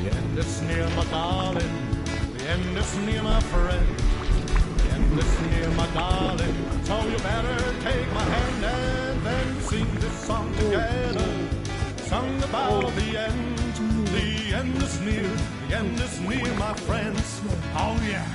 The end is near, my darling. The end is near, my friend. The end is near, my darling. So you better take my hand and then sing this song together. Song about the end. The end is near. The end is near, my friends. Oh yeah.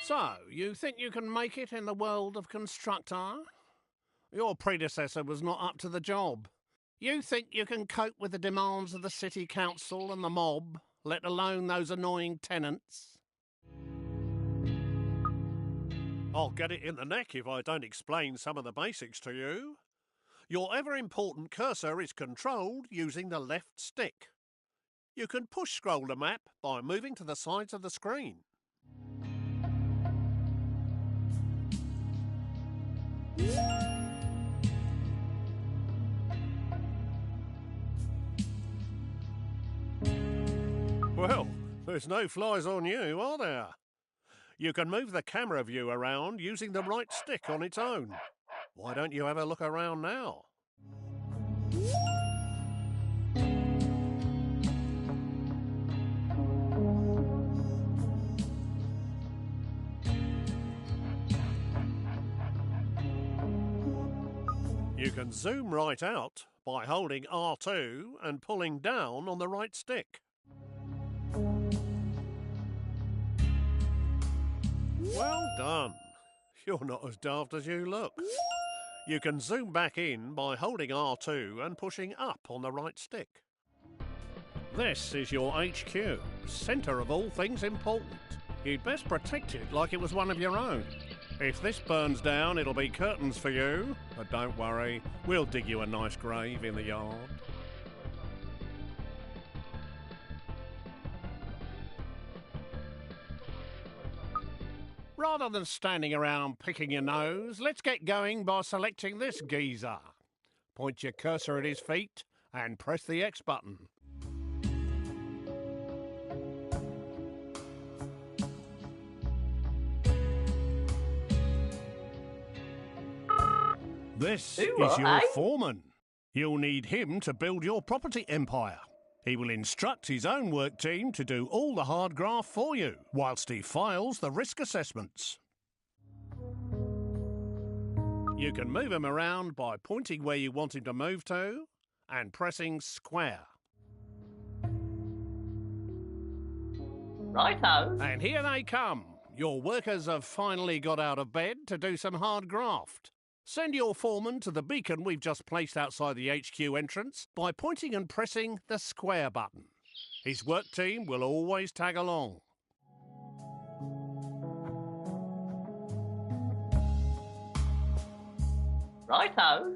So, you think you can make it in the world of Constructor? Your predecessor was not up to the job. You think you can cope with the demands of the city council and the mob, let alone those annoying tenants? I'll get it in the neck if I don't explain some of the basics to you. Your ever-important cursor is controlled using the left stick. You can push-scroll the map by moving to the sides of the screen. Well, there's no flies on you, are there? You can move the camera view around using the right stick on its own. Why don't you have a look around now? You can zoom right out by holding R2 and pulling down on the right stick. Well done. You're not as daft as you look. You can zoom back in by holding R2 and pushing up on the right stick. This is your HQ, centre of all things important. You'd best protect it like it was one of your own. If this burns down, it'll be curtains for you. But don't worry, we'll dig you a nice grave in the yard. Rather than standing around picking your nose, let's get going by selecting this geezer. Point your cursor at his feet and press the X button. This is your foreman. You'll need him to build your property empire. He will instruct his own work team to do all the hard graft for you, whilst he files the risk assessments. You can move him around by pointing where you want him to move to and pressing square. Righto. And here they come. Your workers have finally got out of bed to do some hard graft. Send your foreman to the beacon we've just placed outside the HQ entrance by pointing and pressing the square button. His work team will always tag along. Righto.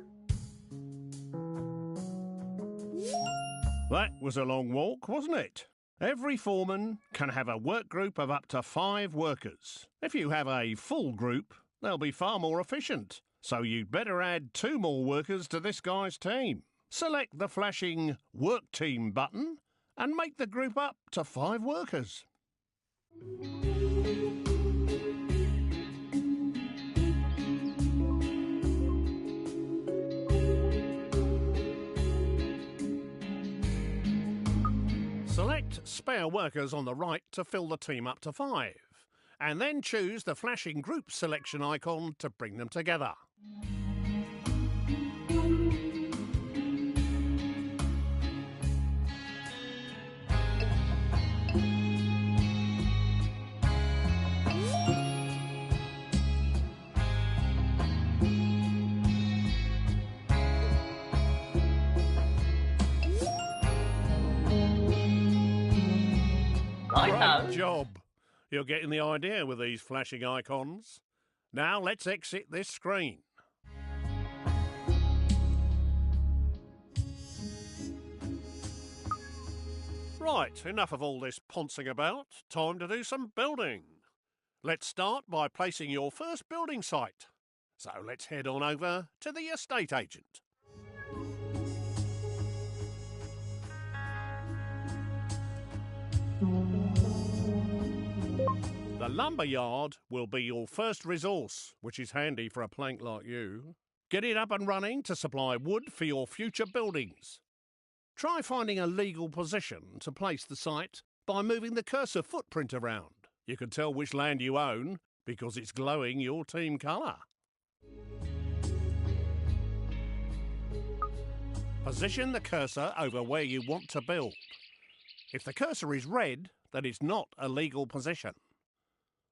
That was a long walk, wasn't it? Every foreman can have a work group of up to 5 workers. If you have a full group, they'll be far more efficient. So you'd better add 2 more workers to this guy's team. Select the flashing Work Team button and make the group up to 5 workers. Select Spare Workers on the right to fill the team up to 5. And then choose the flashing group selection icon to bring them together. Great job. You're getting the idea with these flashing icons. Now let's exit this screen. Right, enough of all this poncing about. Time to do some building. Let's start by placing your first building site. So let's head on over to the estate agent. The lumber yard will be your first resource, which is handy for a plank like you. Get it up and running to supply wood for your future buildings. Try finding a legal position to place the site by moving the cursor footprint around. You can tell which land you own because it's glowing your team colour. Position the cursor over where you want to build. If the cursor is red, then it's not a legal position.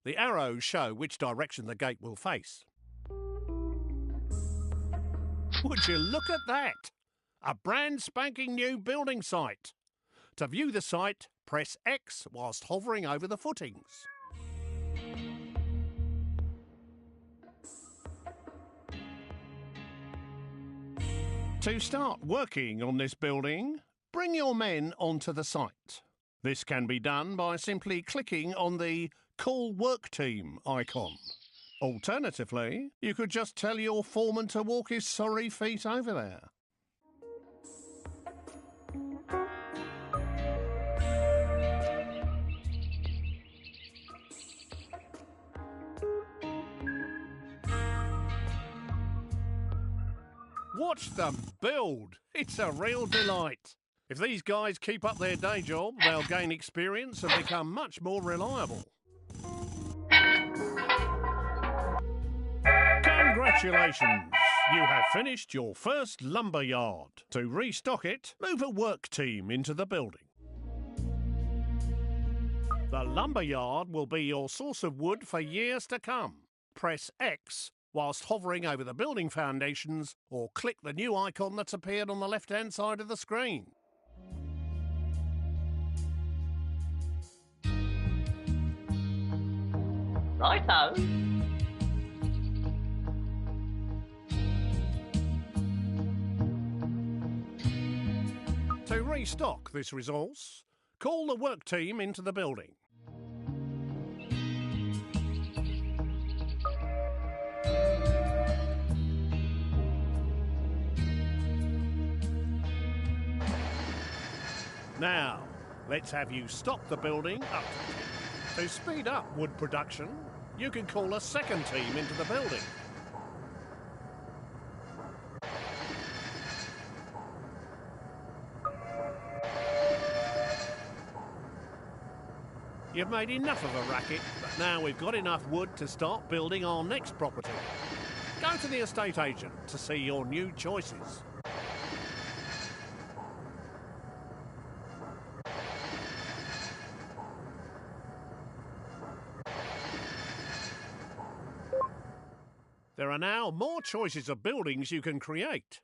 The arrows show which direction the gate will face. Would you look at that? A brand spanking new building site. To view the site, press X whilst hovering over the footings. To start working on this building, bring your men onto the site. This can be done by simply clicking on the Call Work Team icon. Alternatively, you could just tell your foreman to walk his sorry feet over there. Watch them build. It's a real delight. If these guys keep up their day job, they'll gain experience and become much more reliable. Congratulations! You have finished your first lumber yard. To restock it, move a work team into the building. The lumber yard will be your source of wood for years to come. Press X whilst hovering over the building foundations, or click the new icon that's appeared on the left-hand side of the screen. Righto. To restock this resource, call the work team into the building. Now, let's have you stop the building up to 10. To speed up wood production, you can call a second team into the building. You've made enough of a racket, but now we've got enough wood to start building our next property. Go to the estate agent to see your new choices. There are now more choices of buildings you can create.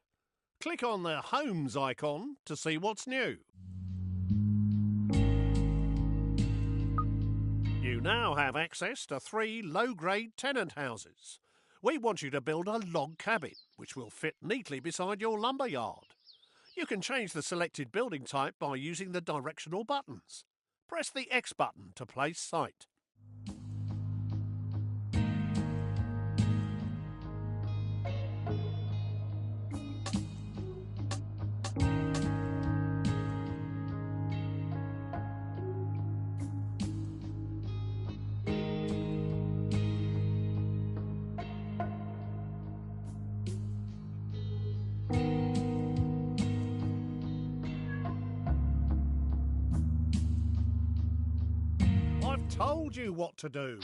Click on the Homes icon to see what's new. You now have access to 3 low-grade tenant houses. We want you to build a log cabin, which will fit neatly beside your lumber yard. You can change the selected building type by using the directional buttons. Press the X button to place site. Told you what to do.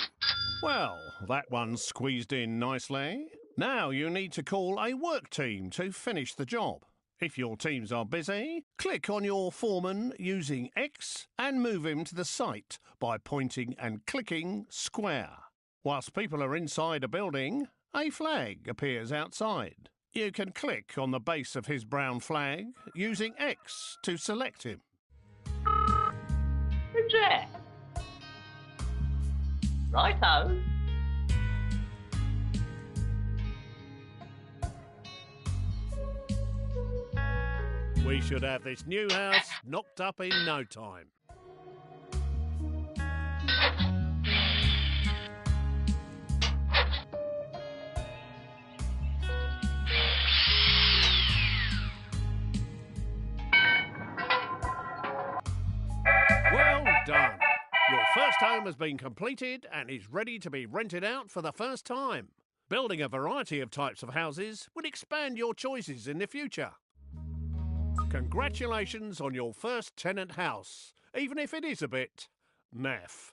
Well, that one's squeezed in nicely. Now you need to call a work team to finish the job. If your teams are busy, click on your foreman using X and move him to the site by pointing and clicking square. Whilst people are inside a building, a flag appears outside. You can click on the base of his brown flag using X to select him. Who's that? Righto. We should have this new house knocked up in no time. Well done. Your first home has been completed and is ready to be rented out for the first time. Building a variety of types of houses will expand your choices in the future. Congratulations on your first tenant house, even if it is a bit naff.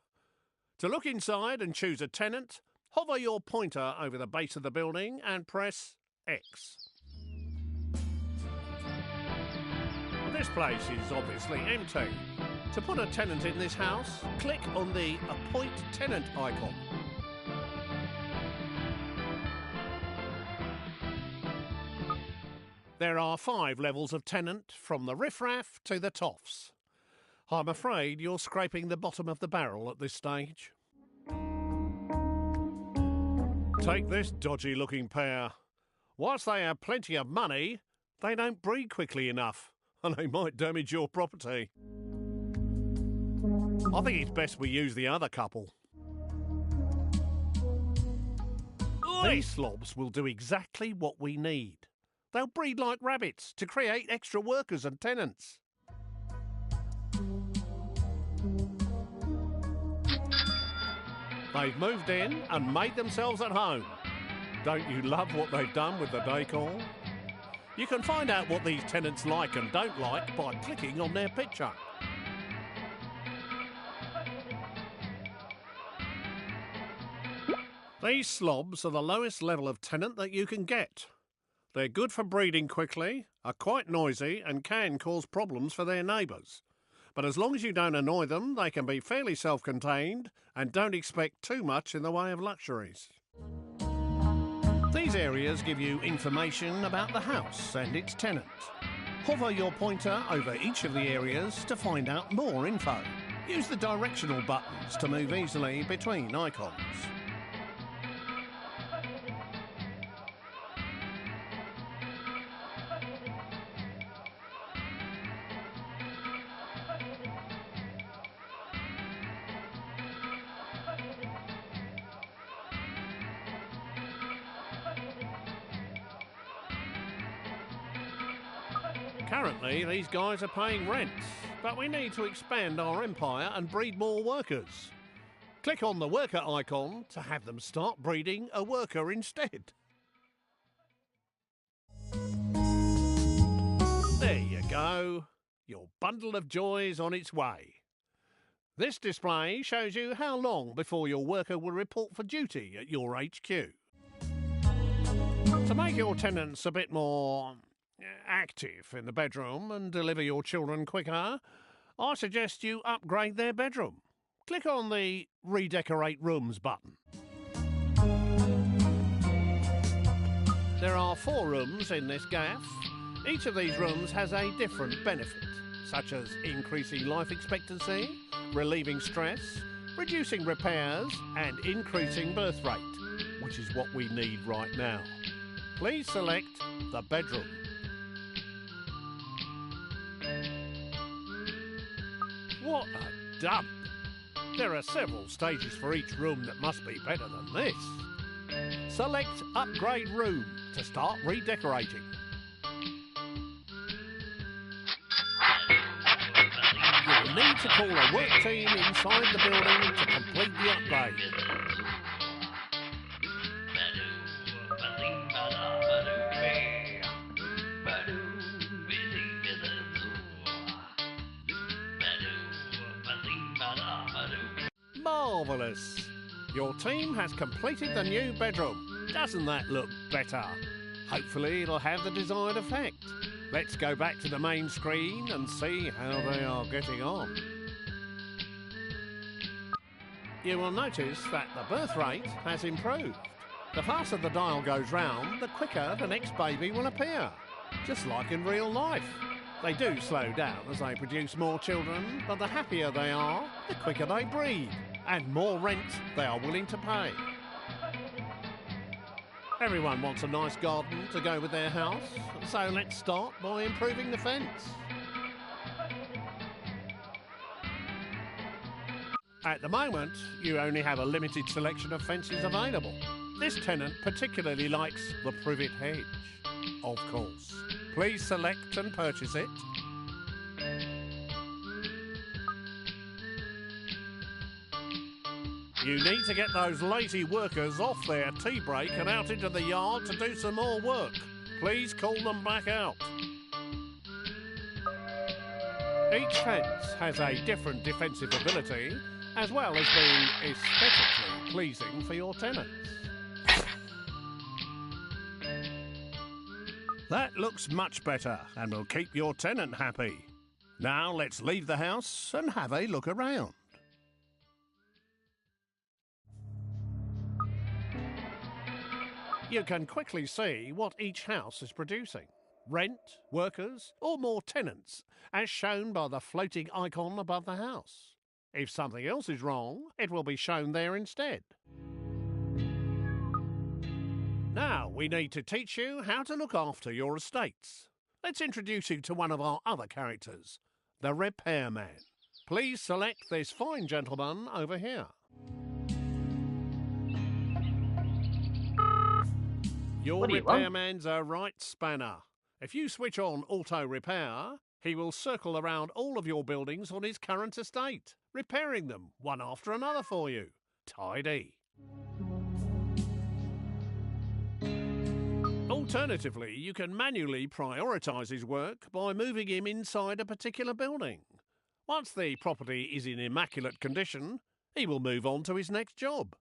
To look inside and choose a tenant, hover your pointer over the base of the building and press X. This place is obviously empty. To put a tenant in this house, click on the Appoint Tenant icon. There are 5 levels of tenant, from the riffraff to the toffs. I'm afraid you're scraping the bottom of the barrel at this stage. Take this dodgy-looking pair. Whilst they have plenty of money, they don't breed quickly enough, and they might damage your property. I think it's best we use the other couple. These slobs will do exactly what we need. They'll breed like rabbits to create extra workers and tenants. They've moved in and made themselves at home. Don't you love what they've done with the decor? You can find out what these tenants like and don't like by clicking on their picture. These slobs are the lowest level of tenant that you can get. They're good for breeding quickly, are quite noisy and can cause problems for their neighbours. But as long as you don't annoy them, they can be fairly self-contained and don't expect too much in the way of luxuries. These areas give you information about the house and its tenant. Hover your pointer over each of the areas to find out more info. Use the directional buttons to move easily between icons. Currently, these guys are paying rent, but we need to expand our empire and breed more workers. Click on the worker icon to have them start breeding a worker instead. There you go. Your bundle of joy is on its way. This display shows you how long before your worker will report for duty at your HQ. To make your tenants a bit more active in the bedroom and deliver your children quicker, I suggest you upgrade their bedroom. Click on the Redecorate Rooms button. There are 4 rooms in this gaff. Each of these rooms has a different benefit, such as increasing life expectancy, relieving stress, reducing repairs and increasing birth rate, which is what we need right now. Please select the bedroom. What a dump! There are several stages for each room that must be better than this. Select Upgrade Room to start redecorating. You'll need to call a work team inside the building to complete the upgrade. Marvellous! Your team has completed the new bedroom. Doesn't that look better? Hopefully it'll have the desired effect. Let's go back to the main screen and see how they are getting on. You will notice that the birth rate has improved. The faster the dial goes round, the quicker the next baby will appear. Just like in real life. They do slow down as they produce more children, but the happier they are, the quicker they breed. and more rent they are willing to pay. Everyone wants a nice garden to go with their house, so let's start by improving the fence. At the moment, you only have a limited selection of fences available. This tenant particularly likes the privet hedge. Of course. Please select and purchase it. You need to get those lazy workers off their tea break and out into the yard to do some more work. Please call them back out. Each fence has a different defensive ability, as well as being aesthetically pleasing for your tenants. That looks much better and will keep your tenant happy. Now let's leave the house and have a look around. You can quickly see what each house is producing. Rent, workers, or more tenants, as shown by the floating icon above the house. If something else is wrong, it will be shown there instead. Now we need to teach you how to look after your estates. Let's introduce you to one of our other characters, the repairman. Please select this fine gentleman over here. Your repairman's a right spanner. If you switch on auto repair, he will circle around all of your buildings on his current estate, repairing them one after another for you. Tidy. Alternatively, you can manually prioritise his work by moving him inside a particular building. Once the property is in immaculate condition, he will move on to his next job.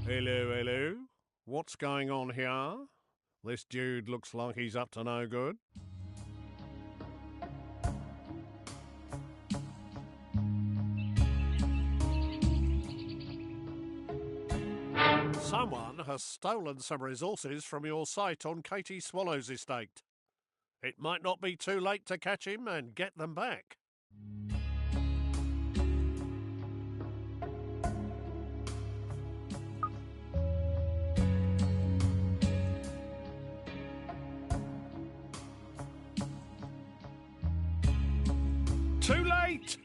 Hello, hello. What's going on here? This dude looks like he's up to no good. Someone has stolen some resources from your site on Katie Swallow's estate. It might not be too late to catch him and get them back. Too late!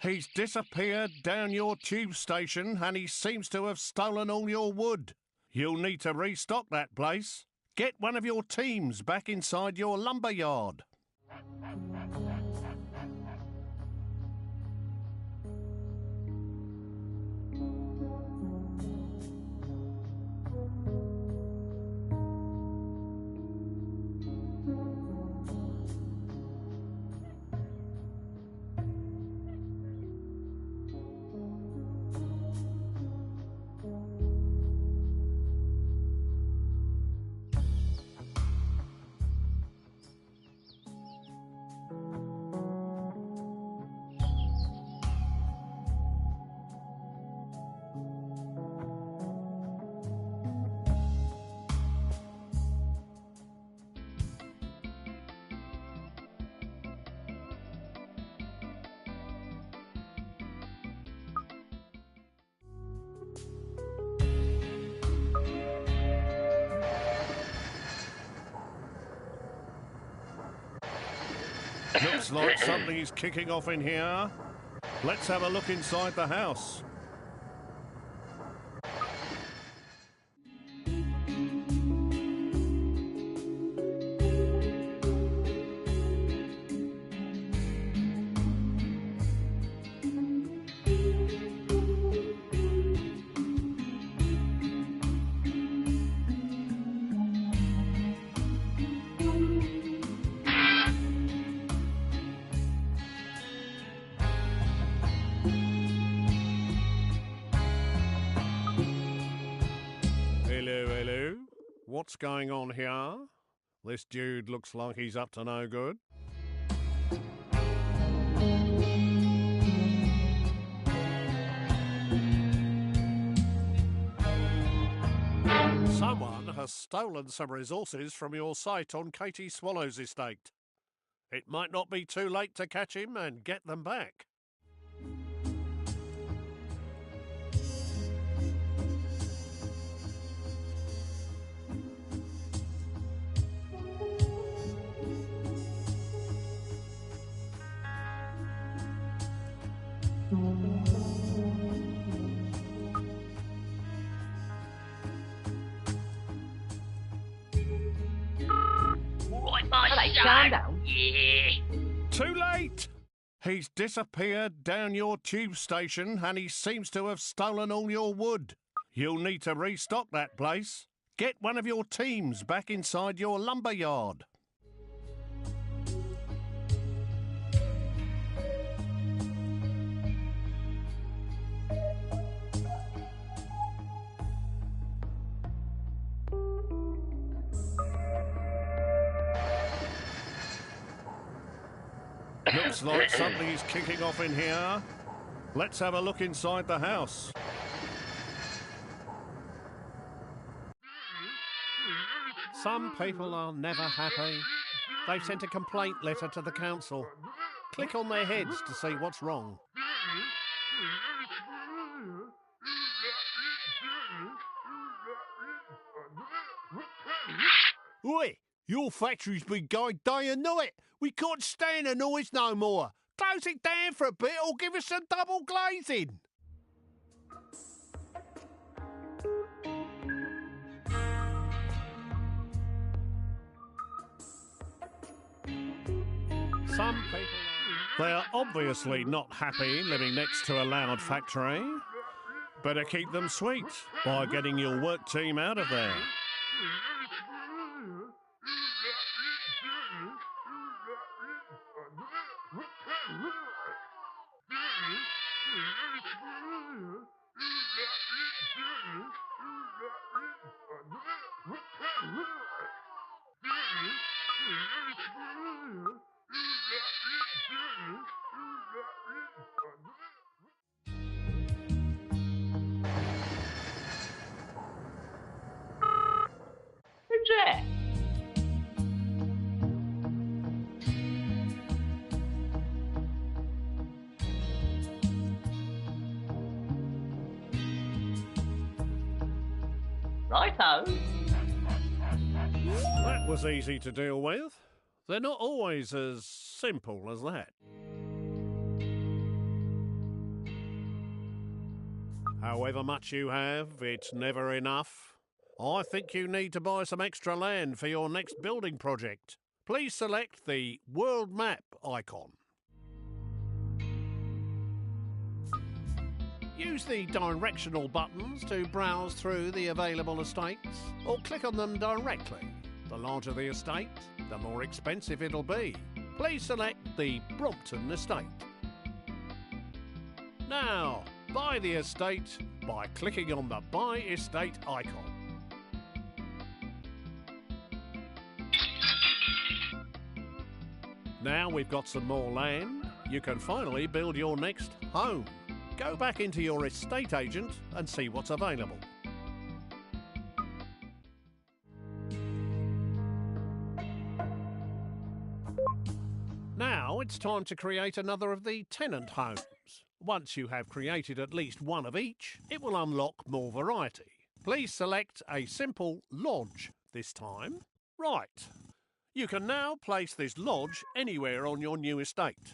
He's disappeared down your tube station and he seems to have stolen all your wood. You'll need to restock that place. Get one of your teams back inside your lumber yard. Looks like something's kicking off in here. Let's have a look inside the house. What's going on here? This dude looks like he's up to no good. has stolen some resources from your site on Katie Swallow's estate. It might not be too late to catch him and get them back. Too late! He's disappeared down your tube station and he seems to have stolen all your wood. You'll need to restock that place. Get one of your teams back inside your lumber yard. Looks like something's kicking off in here. Let's have a look inside the house. Some people are never happy. They've sent a complaint letter to the council. Click on their heads to see what's wrong. Oi! Your factory's been going day and night. We can't stand the noise no more. Close it down for a bit or give us some double glazing. Some people They're obviously not happy living next to a loud factory. Better keep them sweet by getting your work team out of there. Who's that? Righto. That was easy to deal with. They're not always as simple as that. However much you have, it's never enough. I think you need to buy some extra land for your next building project. Please select the world map icon. Use the directional buttons to browse through the available estates, or click on them directly. The larger the estate, the more expensive it'll be. Please select the Brompton estate. Now, buy the estate by clicking on the Buy Estate icon. Now we've got some more land, you can finally build your next home. Go back into your estate agent and see what's available. Now it's time to create another of the tenant homes. Once you have created at least one of each, it will unlock more variety. Please select a simple lodge this time. Right. You can now place this lodge anywhere on your new estate.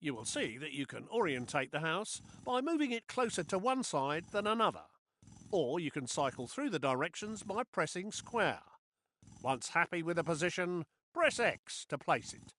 You will see that you can orientate the house by moving it closer to one side than another, or you can cycle through the directions by pressing square. Once happy with the position, press X to place it.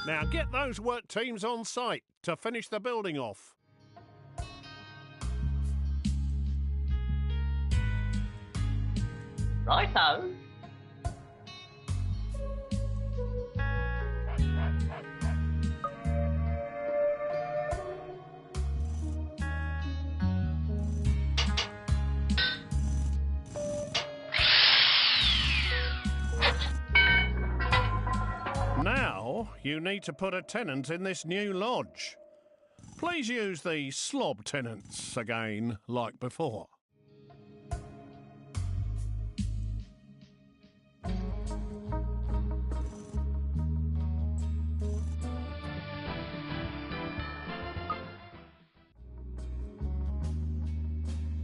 Now get those work teams on site to finish the building off. Righto. Now, you need to put a tenant in this new lodge. Please use the slob tenants again, like before.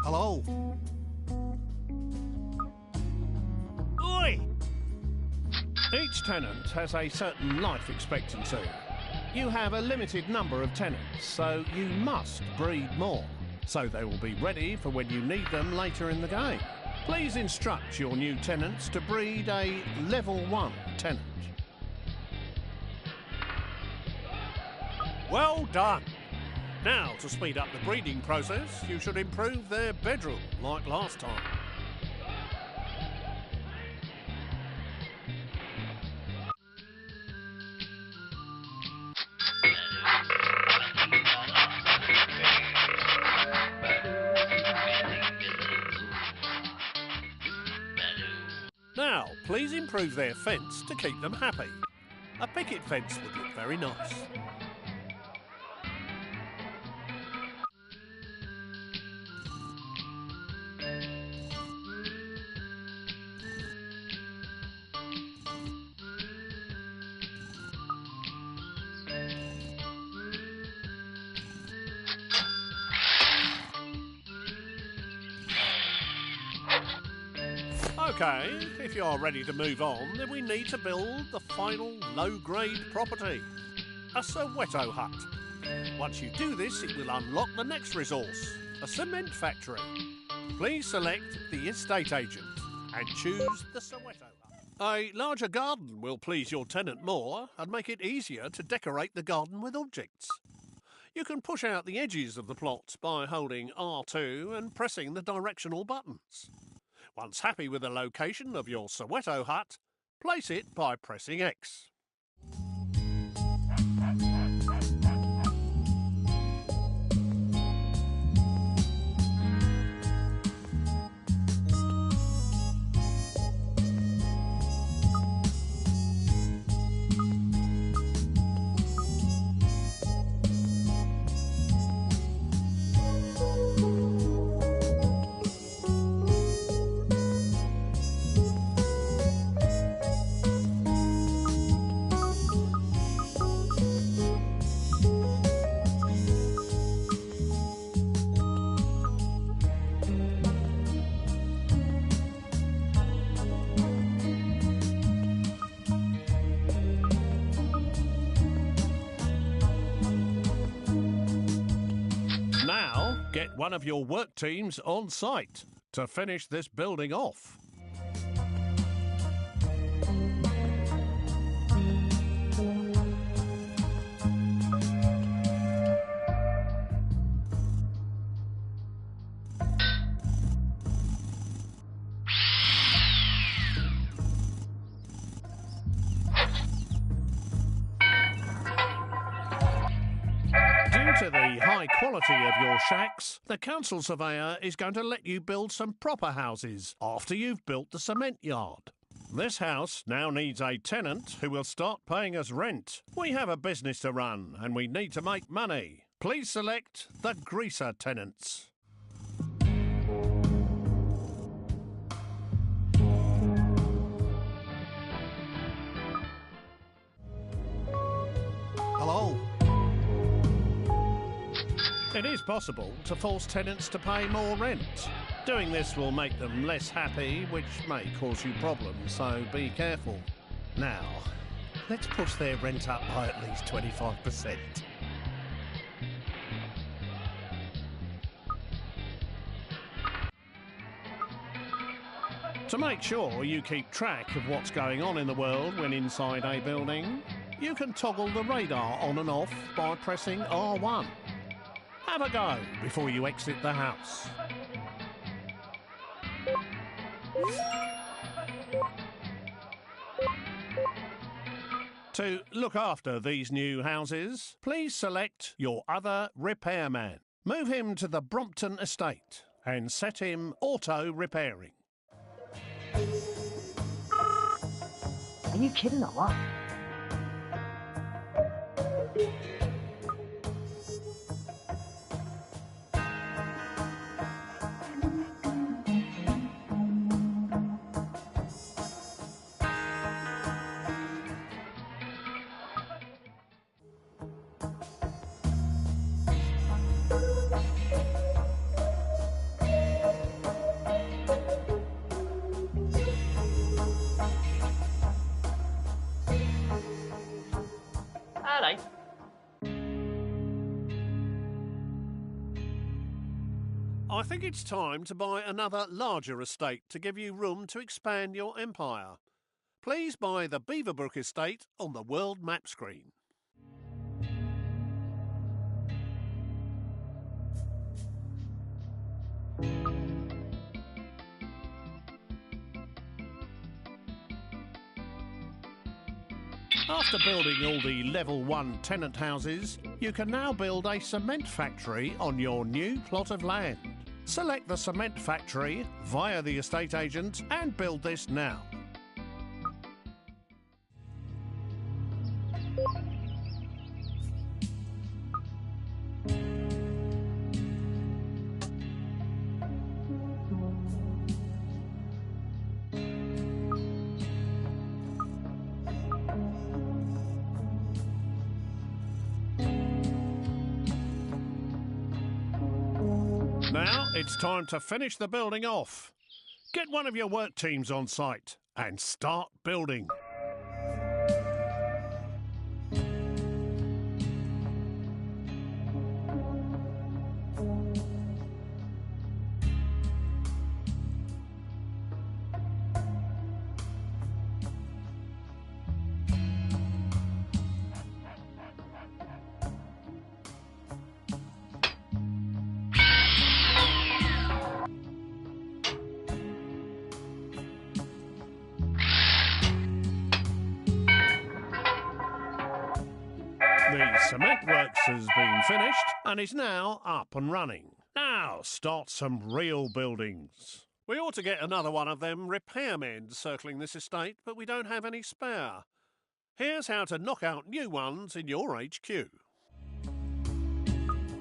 Hello? Oi! Each tenant has a certain life expectancy. You have a limited number of tenants, so you must breed more, so they will be ready for when you need them later in the game. Please instruct your new tenants to breed a level 1 tenant. Well done. Now, to speed up the breeding process, you should improve their bedroom, like last time. Now, please improve their fence to keep them happy. A picket fence would look very nice. Okay, if you are ready to move on, then we need to build the final low-grade property, a Soweto hut. Once you do this, it will unlock the next resource, a cement factory. Please select the estate agent and choose the Soweto hut. A larger garden will please your tenant more and make it easier to decorate the garden with objects. You can push out the edges of the plot by holding R2 and pressing the directional buttons. Once happy with the location of your Soweto hut, place it by pressing X. Now, get one of your work teams on site to finish this building off. Due to the high quality of your shacks, the council surveyor is going to let you build some proper houses after you've built the cement yard. This house now needs a tenant who will start paying us rent. We have a business to run and we need to make money. Please select the greaser tenants. Hello? It is possible to force tenants to pay more rent. Doing this will make them less happy, which may cause you problems, so be careful. Now, let's push their rent up by at least 25%. To make sure you keep track of what's going on in the world when inside a building, you can toggle the radar on and off by pressing R1. Have a go before you exit the house. To look after these new houses, please select your other repairman. Move him to the Brompton estate and set him auto-repairing. Are you kidding or what? Hello. I think it's time to buy another larger estate to give you room to expand your empire. Please buy the Beaverbrook estate on the world map screen. After building all the level 1 tenant houses, you can now build a cement factory on your new plot of land. Select the cement factory via the estate agent and build this now. Now it's time to finish the building off. Get one of your work teams on site and start building. The cement works has been finished and is now up and running. Now start some real buildings. We ought to get another one of them repairmen circling this estate, but we don't have any spare. Here's how to knock out new ones in your HQ.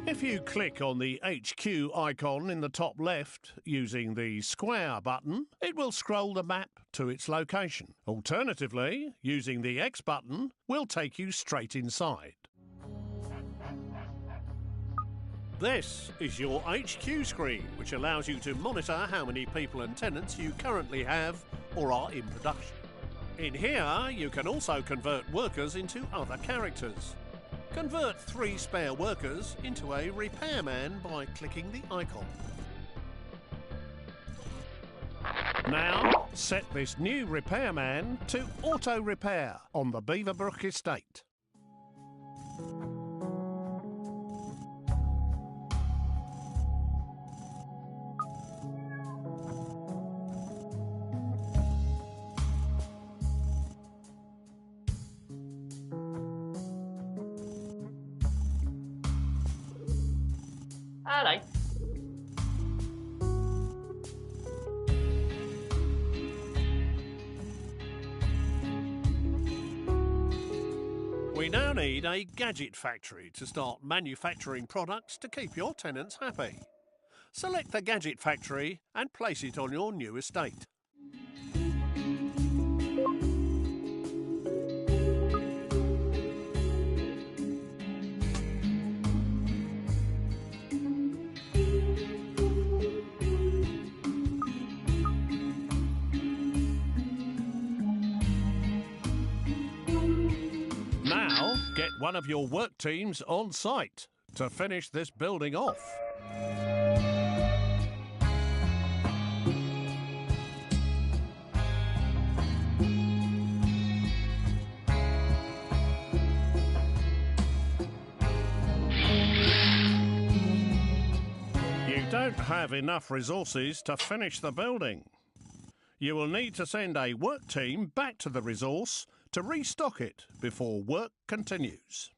If you click on the HQ icon in the top left using the square button, it will scroll the map to its location. Alternatively, using the X button will take you straight inside. This is your HQ screen, which allows you to monitor how many people and tenants you currently have or are in production. In here, you can also convert workers into other characters. Convert 3 spare workers into a repairman by clicking the icon. Now, set this new repairman to auto-repair on the Beaverbrook estate. Hello. We now need a gadget factory to start manufacturing products to keep your tenants happy. Select the gadget factory and place it on your new estate. Now, get one of your work teams on site to finish this building off. You don't have enough resources to finish the building. You will need to send a work team back to the resource to restock it before work continues.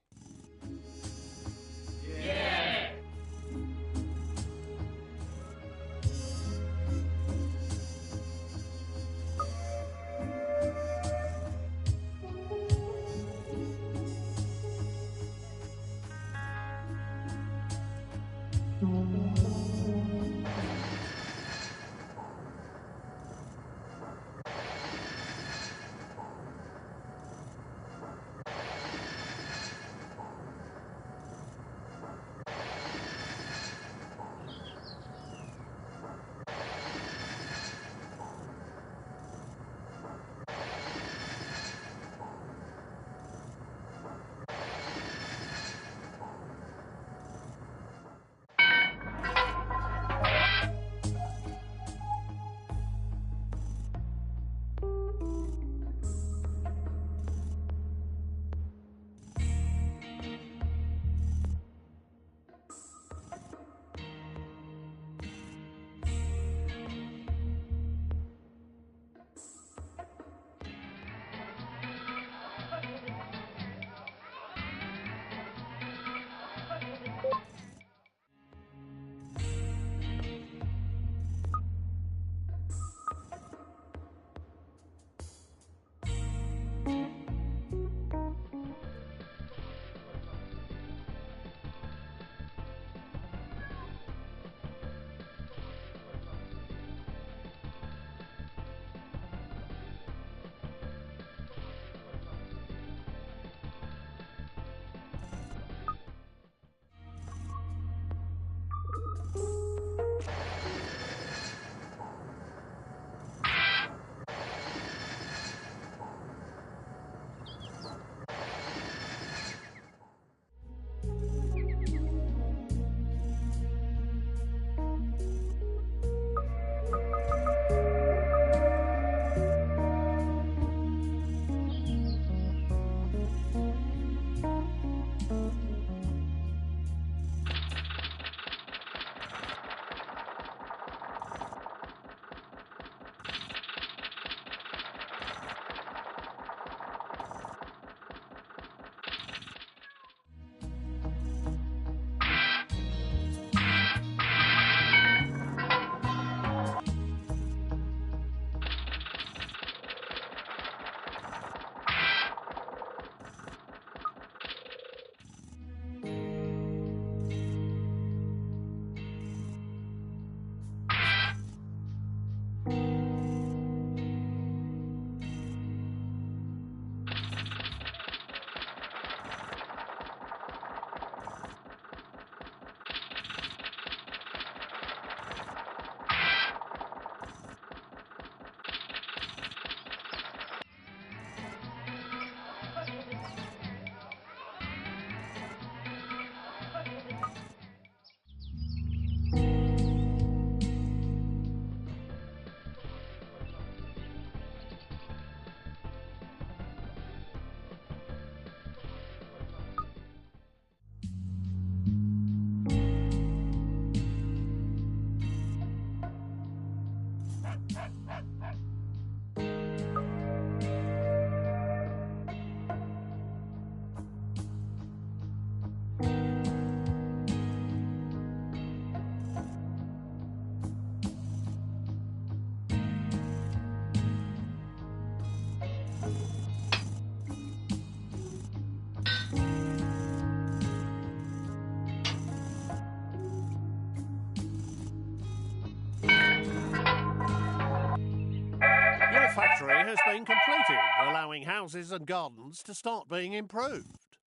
Your factory has been completed, allowing houses and gardens to start being improved.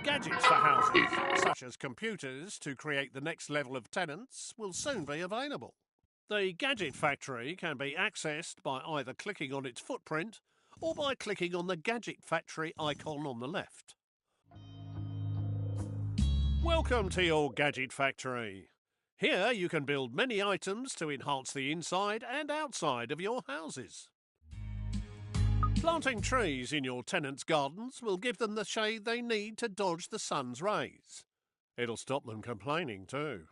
Gadgets for houses, such as computers to create the next level of tenants, will soon be available. The Gadget Factory can be accessed by either clicking on its footprint or by clicking on the Gadget Factory icon on the left. Welcome to your Gadget Factory. Here you can build many items to enhance the inside and outside of your houses. Planting trees in your tenants' gardens will give them the shade they need to dodge the sun's rays. It'll stop them complaining too.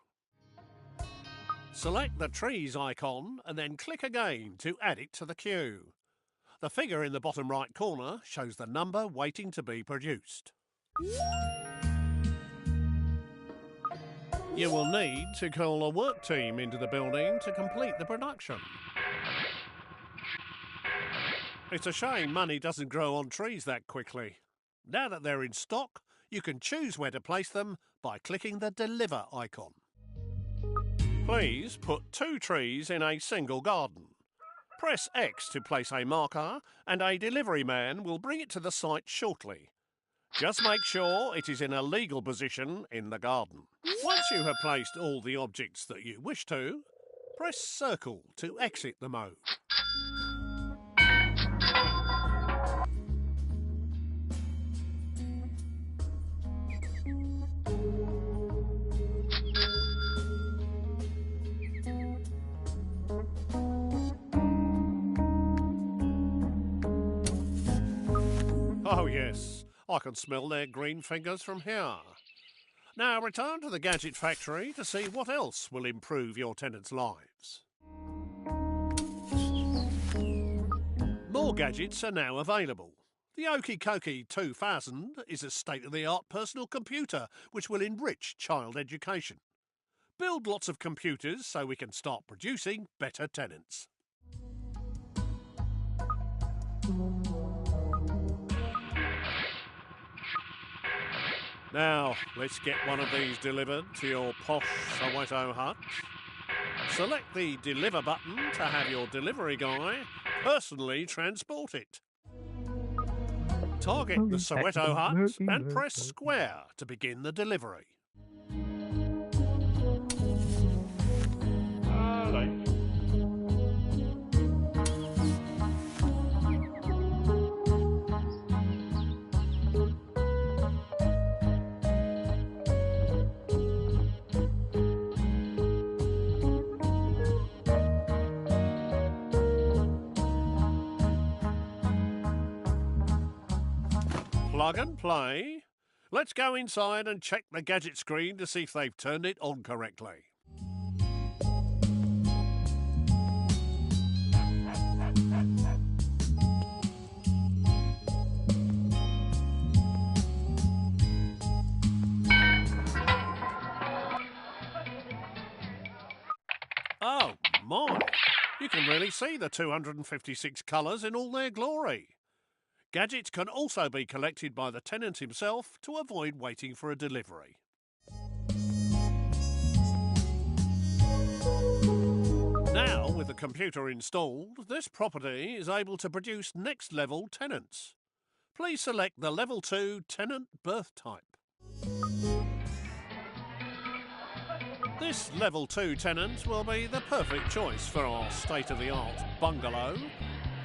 Select the trees icon and then click again to add it to the queue. The figure in the bottom right corner shows the number waiting to be produced. You will need to call a work team into the building to complete the production. It's a shame money doesn't grow on trees that quickly. Now that they're in stock, you can choose where to place them by clicking the Deliver icon. Please put 2 trees in a single garden. Press X to place a marker and a delivery man will bring it to the site shortly. Just make sure it is in a legal position in the garden. Once you have placed all the objects that you wish to, press Circle to exit the mode. Oh yes, I can smell their green fingers from here. Now return to the gadget factory to see what else will improve your tenants' lives. More gadgets are now available. The Okie Kokie 2000 is a state-of-the-art personal computer which will enrich child education. Build lots of computers so we can start producing better tenants. Now, let's get one of these delivered to your posh Soweto hut. Select the Deliver button to have your delivery guy personally transport it. Target the Soweto hut and press square to begin the delivery. Plug and play. Let's go inside and check the gadget screen to see if they've turned it on correctly. Oh my! You can really see the 256 colours in all their glory. Gadgets can also be collected by the tenant himself to avoid waiting for a delivery. Now, with the computer installed, this property is able to produce next-level tenants. Please select the Level 2 tenant birth type. This Level 2 tenant will be the perfect choice for our state-of-the-art bungalow.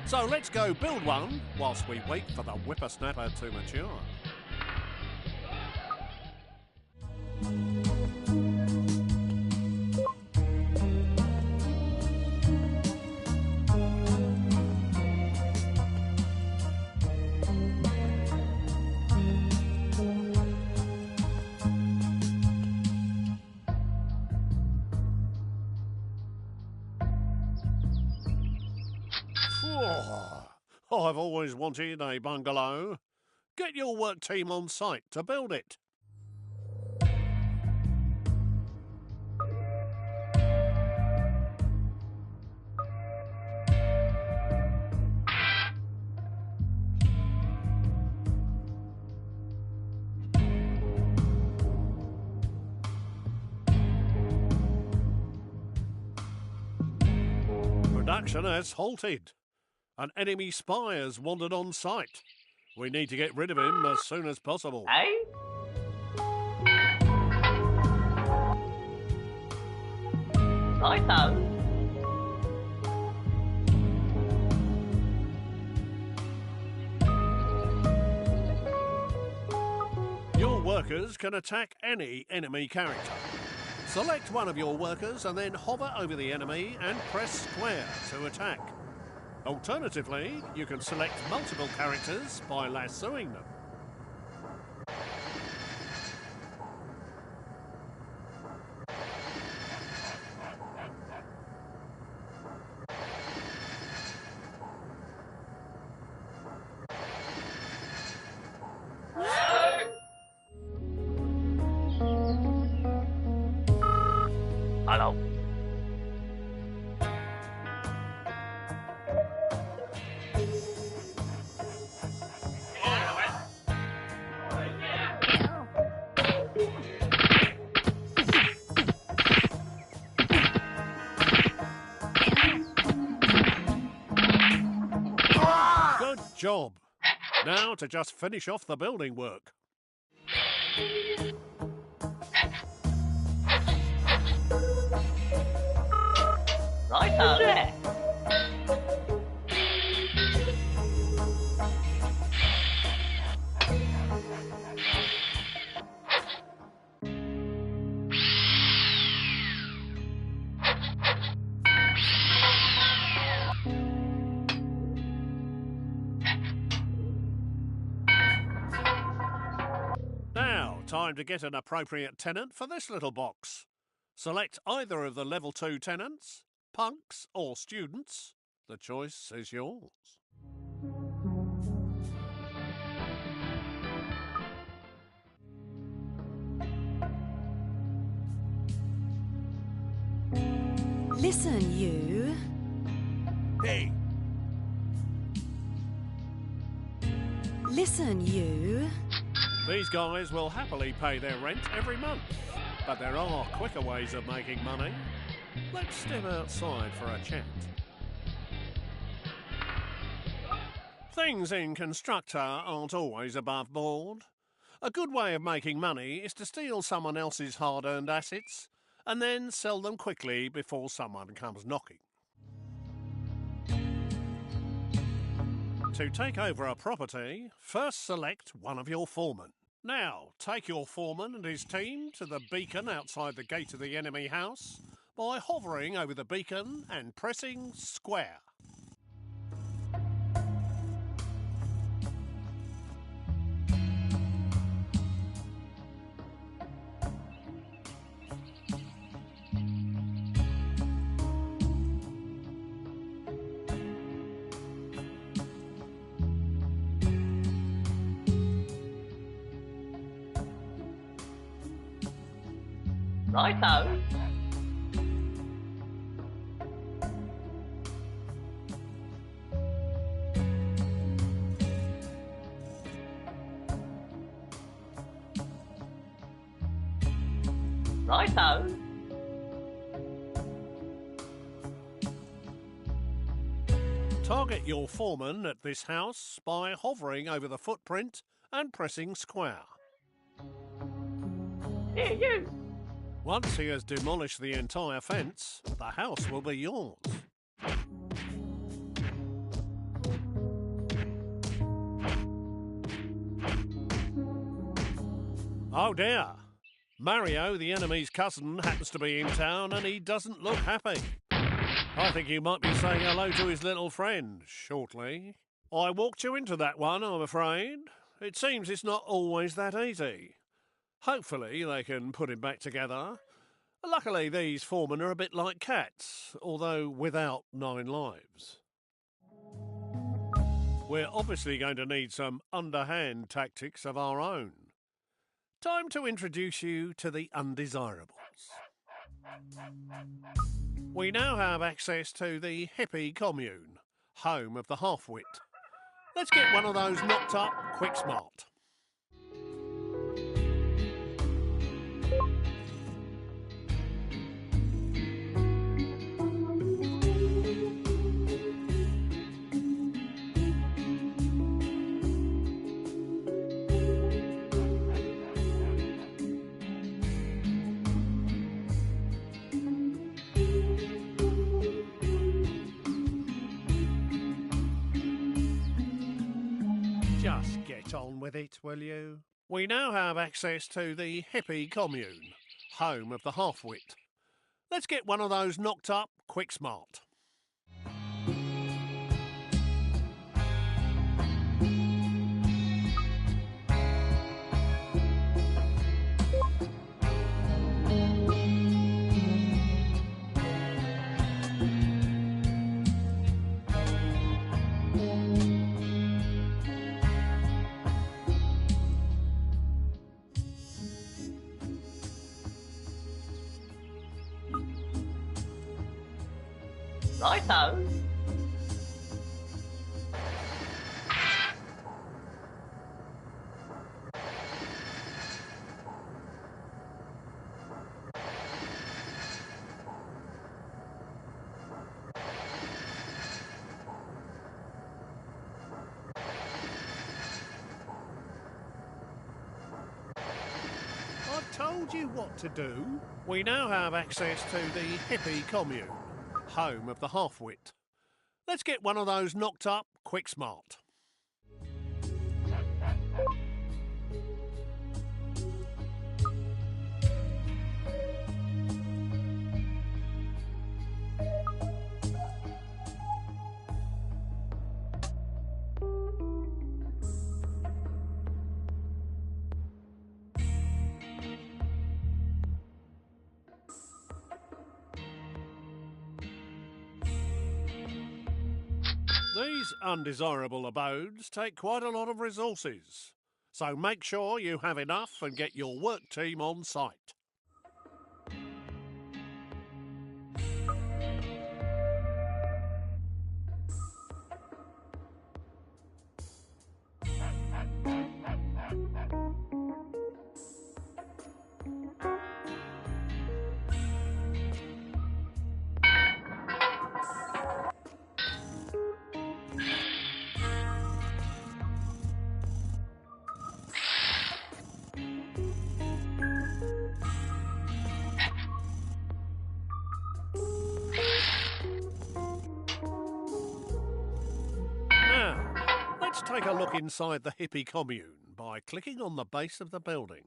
So let's go build one whilst we wait for the whippersnapper to mature. I've always wanted a bungalow. Get your work team on site to build it. Production has halted. An enemy spy has wandered on site. We need to get rid of him as soon as possible. Hey? Righto. Your workers can attack any enemy character. Select one of your workers and then hover over the enemy and press square to attack. Alternatively, you can select multiple characters by lassoing them. job. Now to just finish off the building work. Righto. Yeah. Now, time to get an appropriate tenant for this little box. Select either of the level 2 tenants, punks or students. The choice is yours. Listen, you. Hey! Listen, you. These guys will happily pay their rent every month, but there are quicker ways of making money. Let's step outside for a chat. Things in Constructor aren't always above board. A good way of making money is to steal someone else's hard-earned assets and then sell them quickly before someone comes knocking. To take over a property, first select one of your foremen. Now, take your foreman and his team to the beacon outside the gate of the enemy house by hovering over the beacon and pressing square. Righto. Righto. Target your foreman at this house by hovering over the footprint and pressing square. Here, you. Once he has demolished the entire fence, the house will be yours. Oh dear! Mario, the enemy's cousin, happens to be in town and he doesn't look happy. I think he might be saying hello to his little friend shortly. I walked you into that one, I'm afraid. It seems it's not always that easy. Hopefully they can put him back together. Luckily these foremen are a bit like cats, although without 9 lives. We're obviously going to need some underhand tactics of our own. Time to introduce you to the undesirables. We now have access to the hippie commune, home of the half-wit. Let's get one of those knocked up quick smart. Just get on with it, will you? We now have access to the hippie commune, home of the half-wit. Let's get one of those knocked up quick smart. Righto. told you what to do. We now have access to the hippie commune, home of the half-wit. Let's get one of those knocked up quick smart. These undesirable abodes take quite a lot of resources, so make sure you have enough and get your work team on site. Let's take a look inside the hippie commune by clicking on the base of the building.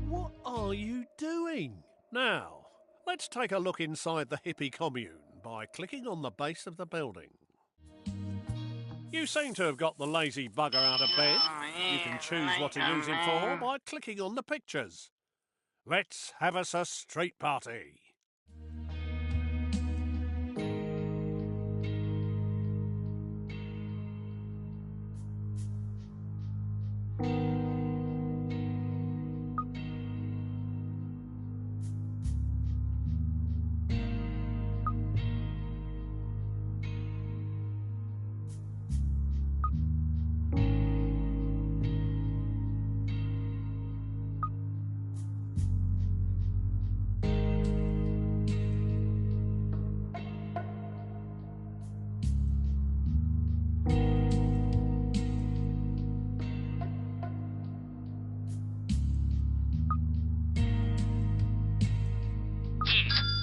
What are you doing? Now, let's take a look inside the hippie commune by clicking on the base of the building. You seem to have got the lazy bugger out of bed. You can choose what to use him for by clicking on the pictures. Let's have us a street party.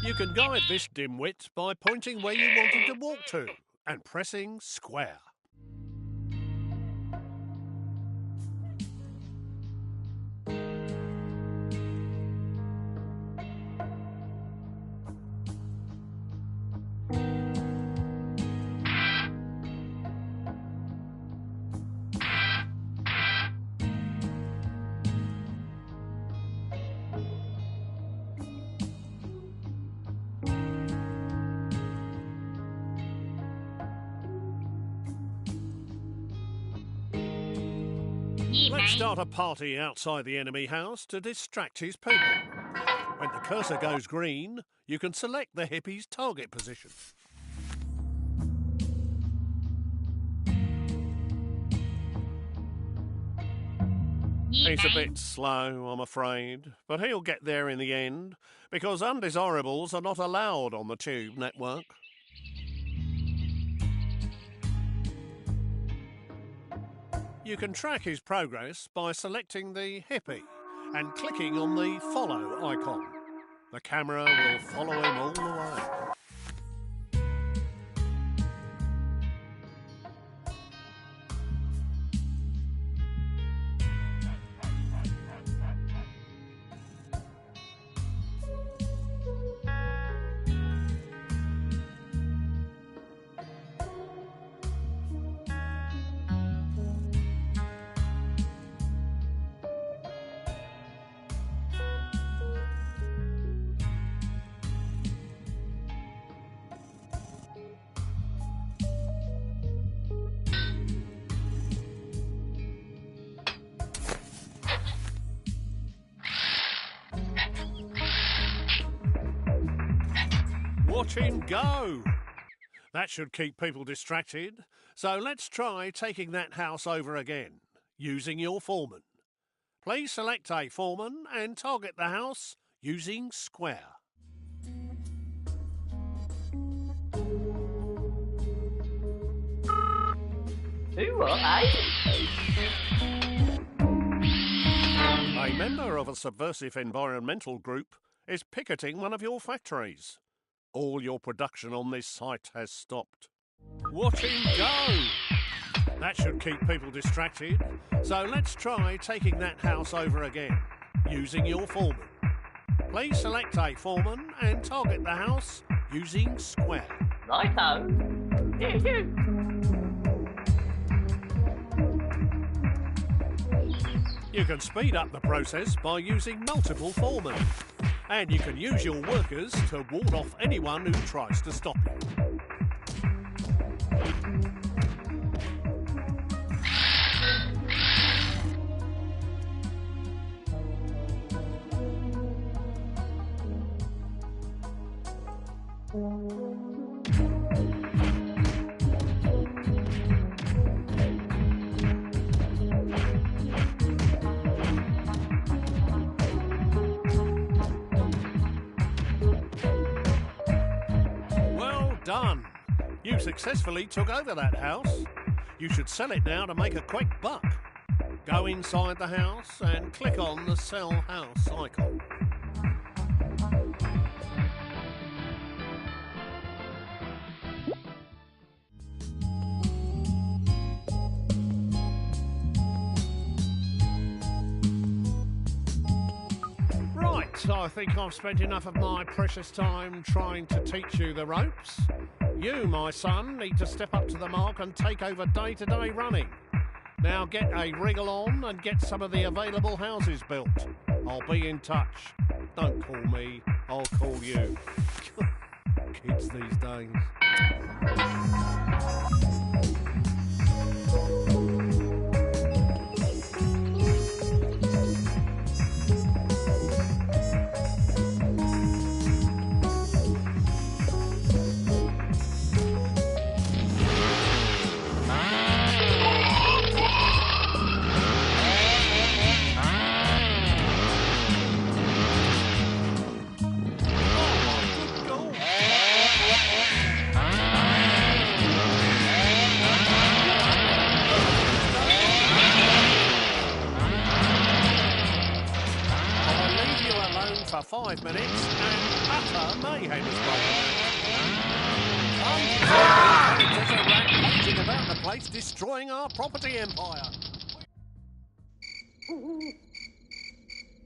You can guide this dimwit by pointing where you want him to walk to and pressing square. Let's start a party outside the enemy house to distract his people. When the cursor goes green, you can select the hippie's target position. He's a bit slow, I'm afraid, but he'll get there in the end, because undesirables are not allowed on the Tube network. You can track his progress by selecting the hippie and clicking on the follow icon. The camera will follow him all the way. Watch him go! That should keep people distracted. So let's try taking that house over again, using your foreman. Please select a foreman and target the house using square. Who are you? A member of a subversive environmental group is picketing one of your factories. All your production on this site has stopped. Watch him go! That should keep people distracted. So let's try taking that house over again, using your foreman. Please select a foreman and target the house using square. Righto. Here you. You can speed up the process by using multiple foremen. And you can use your workers to ward off anyone who tries to stop you. Done. You successfully took over that house. You should sell it now to make a quick buck. Go inside the house and click on the sell house icon. Right, I think I've spent enough of my precious time trying to teach you the ropes. You, my son, need to step up to the mark and take over day-to-day running. Now get a wriggle on and get some of the available houses built. I'll be in touch. Don't call me, I'll call you. Kids these days. For 5 minutes and utter mayhem is broken out. Raging about the place, destroying our property empire.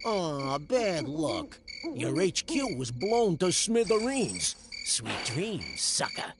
Aw, bad luck. Your HQ was blown to smithereens. Sweet dreams, sucker.